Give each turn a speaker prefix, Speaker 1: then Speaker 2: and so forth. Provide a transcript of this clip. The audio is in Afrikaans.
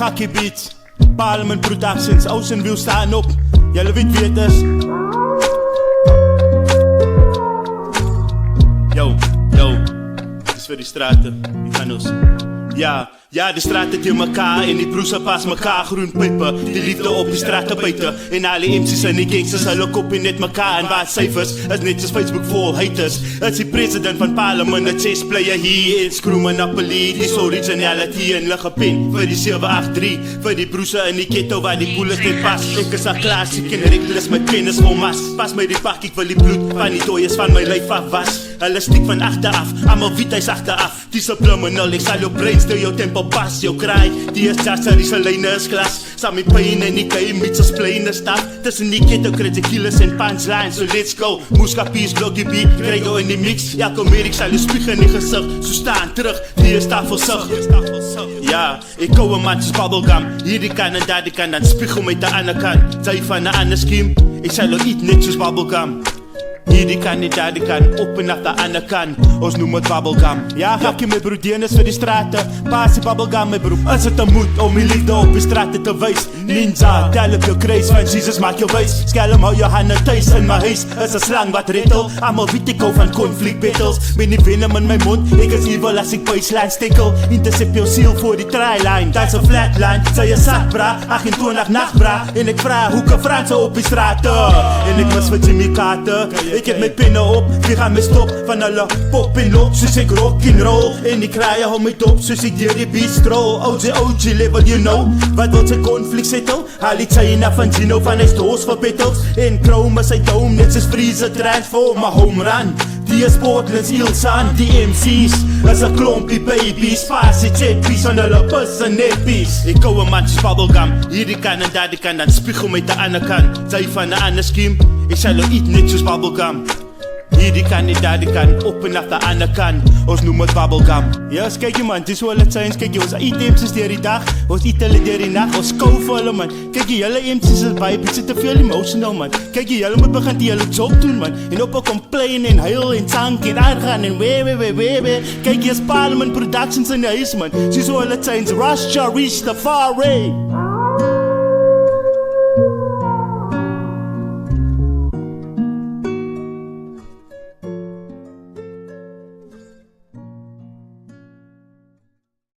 Speaker 1: Gakkie Beats, Parliament Productions, Ocean View staan op. Julle weet wie het is. Yo, dis vir die strate, die gaan ons. Ja, die straat het in mekaar en die broers pas mekaar groen pippe. Die liefde op die straat buite en al die MC's en die gangsters hulle kopie net mekaar en waar cijfers is net soos Facebook vol haters. Is die president van Parliament, 'n chess player hier en screw Monopoly. Dis originality en ligge pen vir die 783 vir die broers in die ghetto waar die bullets net pas. Ek is 'n klassiek en reckless met kennis vol mas. Pas my die pak, ek wil die bloed van die dooies van my lyf af was. Hulle stiek van agteraf, almal weet hy's agteraf. Die subliminal, ek sal jou brains deur jou tempo pas. Jou kraai, die is just die saline is glas. Saam met pijn en die game met soos plain staf. Tussen die ghetto killers en punchlines, so let's go. Moeskapies, Glockie beat, krijg jou in die mix. Ja, kom hier, ek sal jou spieg in die gezicht. So staan terug, die is daar voor sig. Ja, ek hou een man soos bubblegum. Hierdie kan en daar die kan, dan spiegel met de ander kant. Zij van een ander scheme, ek sal jou eat net soos bubblegum. Hierdie kan nie, daar die kan, op en af de ander kan. Ons noem het bubblegum. Ja, Gakkie my broer, dienis vir die strate. Paas die bubblegum my broer. Is het een moed om die liefde op die strate te wees? Ninja, tel op jou kruis, van Jesus maak jou wees. Skelm hou jou handen thuis in my huis. Is een slang wat rettel, allemaal weet ek hou van conflict battles. Met die venom in my mond, ek is evil as ek baseline stikkel. Intercept jou siel voor die try-line. Dat is een flatline, sy is sak bra, 28 nacht bra. En ek vraag, hoe kan Franse op die strate? En ek mis vir Jimmy Carter. Ik heb mijn pinnen op, wie gaan me stop van alle pop en loop. Soos ik rock en roll, en die kraaien hou my dop. Soos ik dier die beat stroll, OG level you know. Wat wil sy conflict settle? Haal die China van Gino van hy stoos vir battles. En Chrome is sy dome, net soos Freezer transform, my home run. Die is Portland's Ilsan, die MC's is een klompie babies. Paas die jetpies van hulle bus en netpies. Ek hou een man soos bubblegum, hierdie kan en daar die kan, dan spiegel met de ander kant. Zij van een ander scheme, ek sal jou eat net soos bubblegum. Hierdie kan nie, daar die kan, op en af de ander kant. Ons noem het bubblegum. Ja, kyk jy man, dis hoe hulle zijn. Kyk jy, ons eet MC's dier die dag, ons eet hulle dier die nacht, ons kou vir hulle man. Kyk jy, julle MC's is baie, bietjie te veel emotional man. Kyk jy, julle moet begin die julle job doen man. En op 'n complain en huil en tank en aangaan en wee. Kyk jy, is Parliament Productions in die huis man. Dis hoe hulle zijn, Rush, Reach the far way.